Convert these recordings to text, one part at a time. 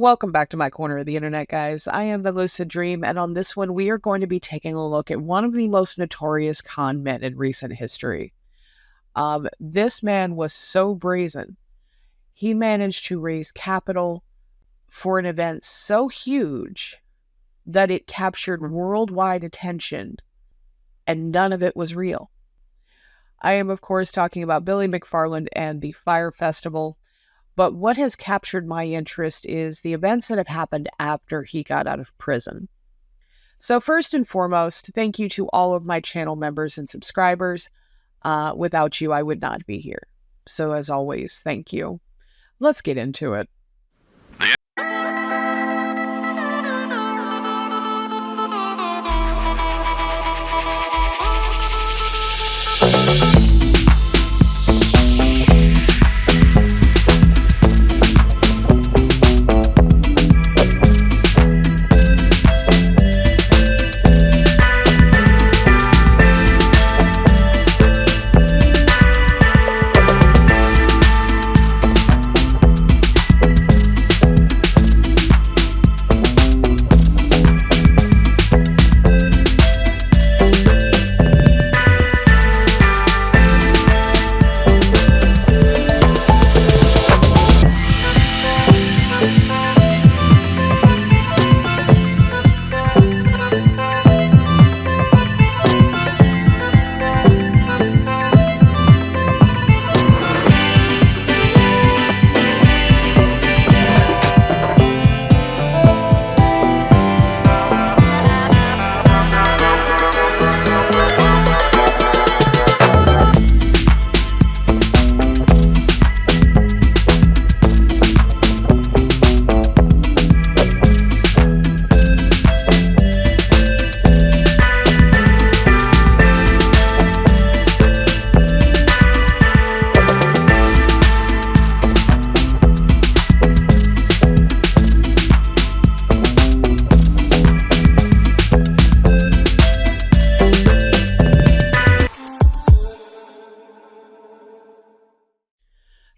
Welcome back to my corner of the internet, guys. I am the Lucid Dream, and on this one, we are going to be taking a look at one of the most notorious con men in recent history. This man was so brazen. He managed to raise capital for an event so huge that it captured worldwide attention, and none of it was real. I am, of course, talking about Billy McFarland and the Fyre Festival. But what has captured my interest is the events that have happened after he got out of prison. So first and foremost, thank you to all of my channel members and subscribers. Without you, I would not be here. So as always, thank you. Let's get into it.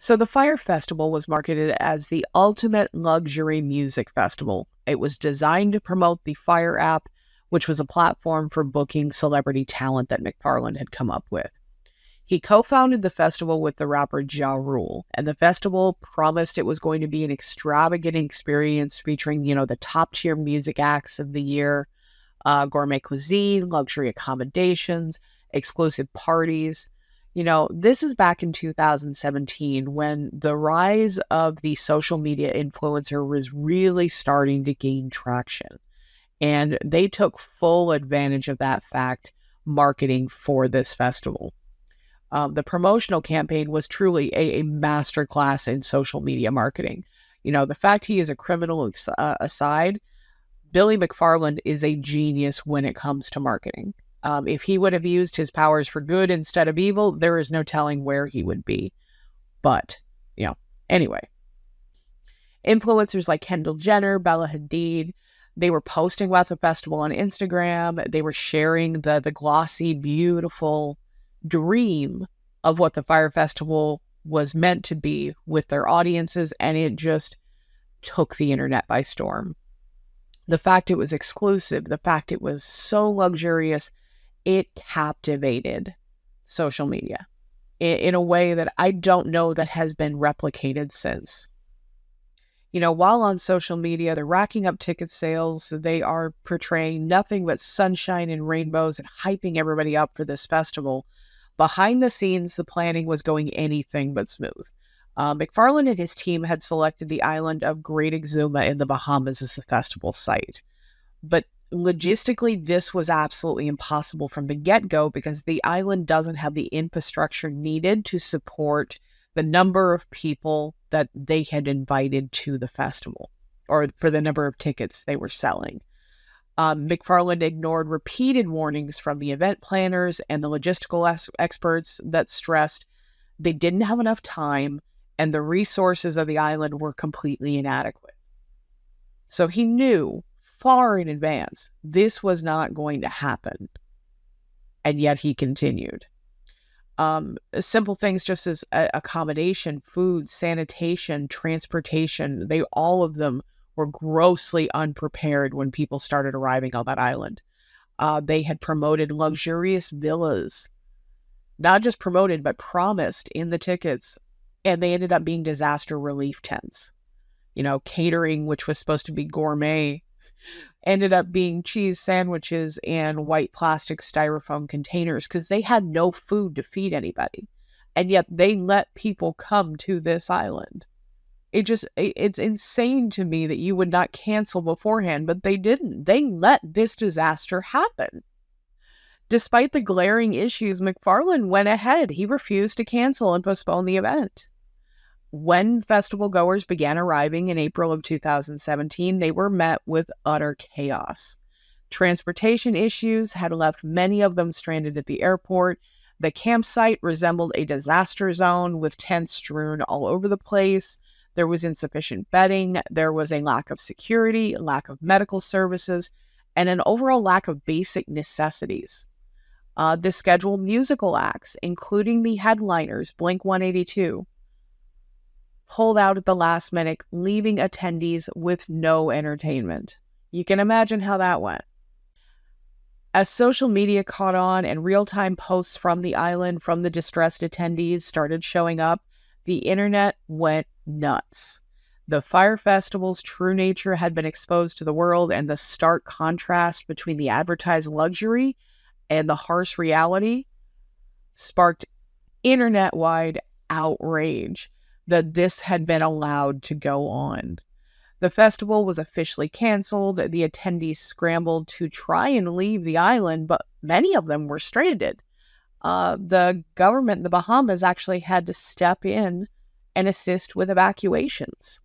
So the Fyre Festival was marketed as the ultimate luxury music festival. It was designed to promote the Fyre app, which was a platform for booking celebrity talent that McFarland had come up with. He co-founded the festival with the rapper Ja Rule, and the festival promised it was going to be an extravagant experience featuring, the top-tier music acts of the year, gourmet cuisine, luxury accommodations, exclusive parties. This is back in 2017 when the rise of the social media influencer was really starting to gain traction. And they took full advantage of that fact, marketing for this festival. The promotional campaign was truly a masterclass in social media marketing. The fact he is a criminal aside, Billy McFarland is a genius when it comes to marketing. If he would have used his powers for good instead of evil, there is no telling where he would be. But, anyway. Influencers like Kendall Jenner, Bella Hadid, they were posting about the festival on Instagram. They were sharing the glossy, beautiful dream of what the Fyre Festival was meant to be with their audiences, and it just took the internet by storm. The fact it was exclusive, the fact it was so luxurious, it captivated social media in a way that I don't know that has been replicated since. While on social media, they're racking up ticket sales. They are portraying nothing but sunshine and rainbows and hyping everybody up for this festival. Behind the scenes, the planning was going anything but smooth. McFarland and his team had selected the island of Great Exuma in the Bahamas as the festival site. But logistically, this was absolutely impossible from the get-go because the island doesn't have the infrastructure needed to support the number of people that they had invited to the festival, or for the number of tickets they were selling. McFarland ignored repeated warnings from the event planners and the logistical experts that stressed they didn't have enough time and the resources of the island were completely inadequate. So he knew far in advance this was not going to happen. And yet he continued. Simple things just as accommodation, food, sanitation, transportation, all of them were grossly unprepared when people started arriving on that island. They had promoted luxurious villas, not just promoted, but promised in the tickets. And they ended up being disaster relief tents. Catering, which was supposed to be gourmet, ended up being cheese sandwiches and white plastic styrofoam containers because they had no food to feed anybody. And yet they let people come to this island. It's insane to me that you would not cancel beforehand, but they didn't. They let this disaster happen. Despite the glaring issues, McFarland went ahead. He refused to cancel and postpone the event. When festival goers began arriving in April of 2017, they were met with utter chaos. Transportation issues had left many of them stranded at the airport. The campsite resembled a disaster zone with tents strewn all over the place. There was insufficient bedding. There was a lack of security, lack of medical services, and an overall lack of basic necessities. The scheduled musical acts, including the headliners, Blink-182, pulled out at the last minute, leaving attendees with no entertainment. You can imagine how that went. As social media caught on and real-time posts from the island from the distressed attendees started showing up, the internet went nuts. The Fire Festival's true nature had been exposed to the world, and the stark contrast between the advertised luxury and the harsh reality sparked internet-wide outrage that this had been allowed to go on. The festival was officially canceled. The attendees scrambled to try and leave the island, but many of them were stranded. The government in the Bahamas actually had to step in and assist with evacuations.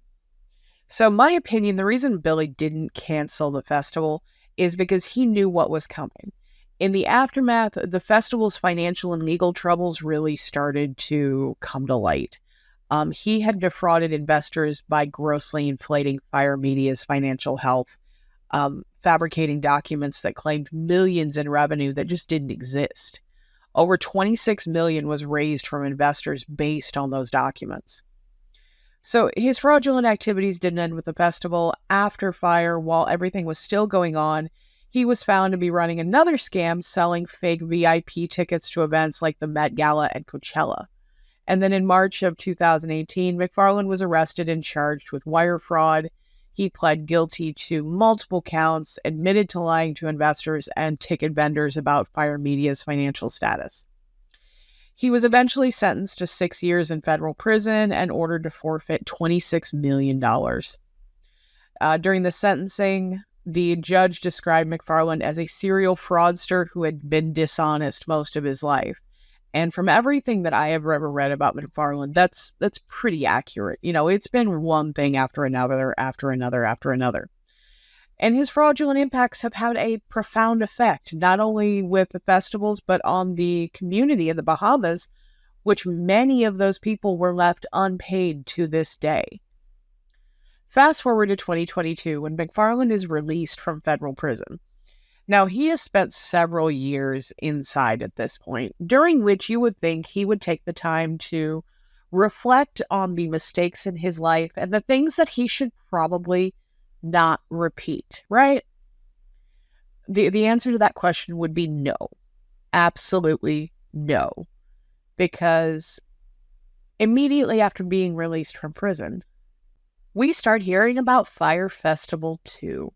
So my opinion, the reason Billy didn't cancel the festival is because he knew what was coming. In the aftermath, the festival's financial and legal troubles really started to come to light. He had defrauded investors by grossly inflating Fire Media's financial health, fabricating documents that claimed millions in revenue that just didn't exist. Over $26 million was raised from investors based on those documents. So his fraudulent activities didn't end with the festival. After Fire, while everything was still going on, he was found to be running another scam, selling fake VIP tickets to events like the Met Gala and Coachella. And then in March of 2018, McFarland was arrested and charged with wire fraud. He pled guilty to multiple counts, admitted to lying to investors and ticket vendors about Fire Media's financial status. He was eventually sentenced to 6 years in federal prison and ordered to forfeit $26 million. During the sentencing, the judge described McFarland as a serial fraudster who had been dishonest most of his life. And from everything that I have ever read about McFarland, that's pretty accurate. It's been one thing after another, after another, after another. And his fraudulent impacts have had a profound effect, not only with the festivals, but on the community in the Bahamas, which many of those people were left unpaid to this day. Fast forward to 2022, when McFarland is released from federal prison. Now, he has spent several years inside at this point, during which you would think he would take the time to reflect on the mistakes in his life and the things that he should probably not repeat, right? The answer to that question would be no. Absolutely no. Because immediately after being released from prison, we start hearing about Fire Festival 2.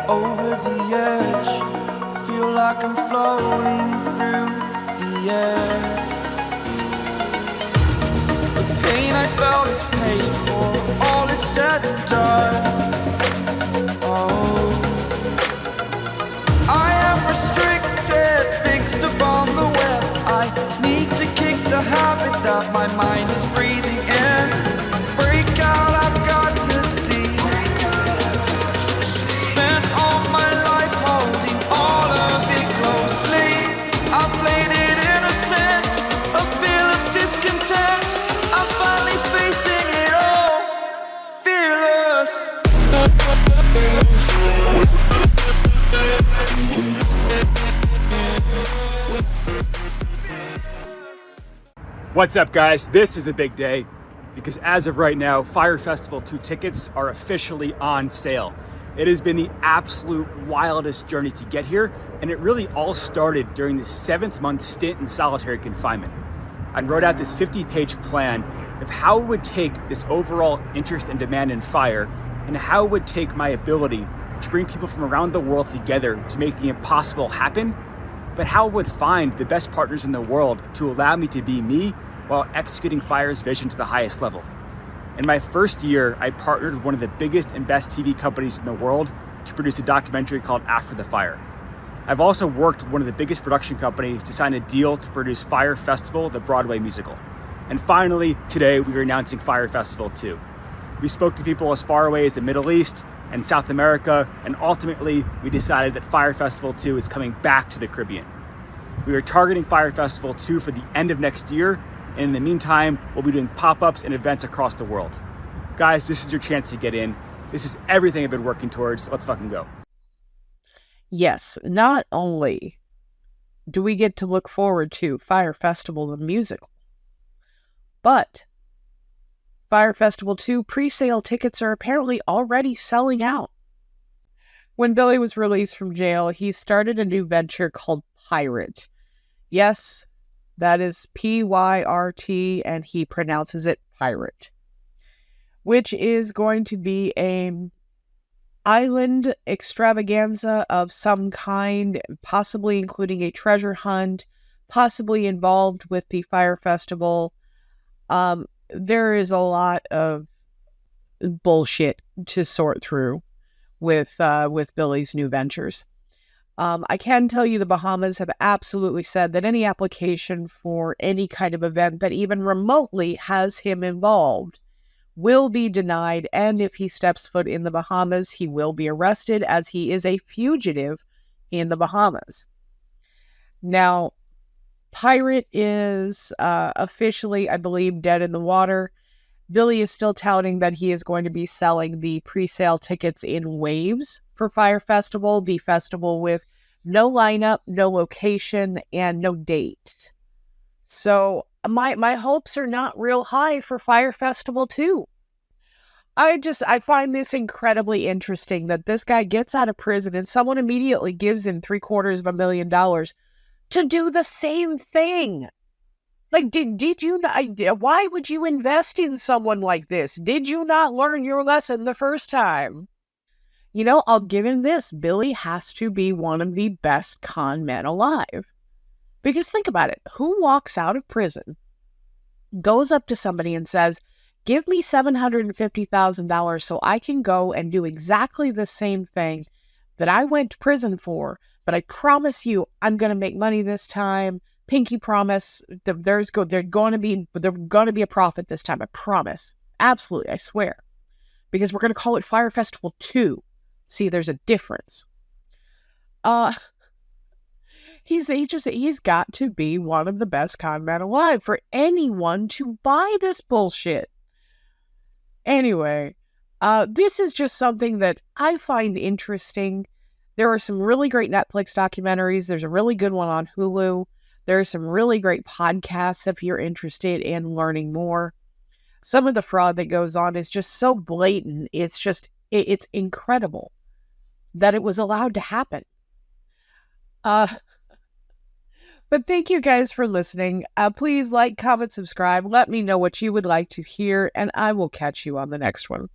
Over the edge, feel like I'm floating through the air. The pain I felt is paid for, all is said and done. Oh, I am restricted, fixed upon the web. I need to kick the habit that my mind is breathing in. Break out, I've got to see. Spent all my life holding all of it closely. I played it innocent, a feel of discontent. I'm finally facing it all, fearless. What's up, guys? This is a big day because as of right now, Fyre Festival 2 tickets are officially on sale. It has been the absolute wildest journey to get here, and it really all started during the 7th-month stint in solitary confinement. I wrote out this 50-page plan of how it would take this overall interest and demand in Fyre, and how it would take my ability to bring people from around the world together to make the impossible happen, but how it would find the best partners in the world to allow me to be me while executing Fyre's vision to the highest level. In my first year, I partnered with one of the biggest and best TV companies in the world to produce a documentary called After the Fire. I've also worked with one of the biggest production companies to sign a deal to produce Fyre Festival, the Broadway musical. And finally, today we are announcing Fyre Festival 2. We spoke to people as far away as the Middle East and South America, and ultimately we decided that Fyre Festival 2 is coming back to the Caribbean. We are targeting Fyre Festival 2 for the end of next year, and in the meantime, we'll be doing pop-ups and events across the world. Guys, this is your chance to get in. This is everything I've been working towards. Let's fucking go. Yes, not only do we get to look forward to Fyre Festival the musical, but Fyre Festival 2 pre-sale tickets are apparently already selling out. When Billy was released from jail, he started a new venture called Pirate. Yes, that is Pyrt, and he pronounces it pirate, which is going to be an island extravaganza of some kind, possibly including a treasure hunt, possibly involved with the Fyre Festival. There is a lot of bullshit to sort through with Billy's new ventures. I can tell you the Bahamas have absolutely said that any application for any kind of event that even remotely has him involved will be denied, and if he steps foot in the Bahamas, he will be arrested as he is a fugitive in the Bahamas. Now, Pirate is officially, I believe, dead in the water. Billy is still touting that he is going to be selling the pre-sale tickets in waves for Fyre Festival, the festival with no lineup, no location, and no date. So my hopes are not real high for Fyre Festival 2. I find this incredibly interesting that this guy gets out of prison and someone immediately gives him $750,000 to do the same thing. Like, did you not, why would you invest in someone like this? Did you not learn your lesson the first time? You know, I'll give him this. Billy has to be one of the best con men alive. Because think about it. Who walks out of prison, goes up to somebody and says, give me $750,000 so I can go and do exactly the same thing that I went to prison for, but I promise you I'm going to make money this time. Pinky promise. There's going to be a profit this time. I promise. Absolutely. I swear. Because we're going to call it Fyre Festival 2. See, there's a difference. He's got to be one of the best con men alive for anyone to buy this bullshit. Anyway, this is just something that I find interesting. There are some really great Netflix documentaries. There's a really good one on Hulu. There are some really great podcasts if you're interested in learning more. Some of the fraud that goes on is just so blatant. It's incredible that it was allowed to happen. But thank you guys for listening. Please like, comment, subscribe. Let me know what you would like to hear, and I will catch you on the next one.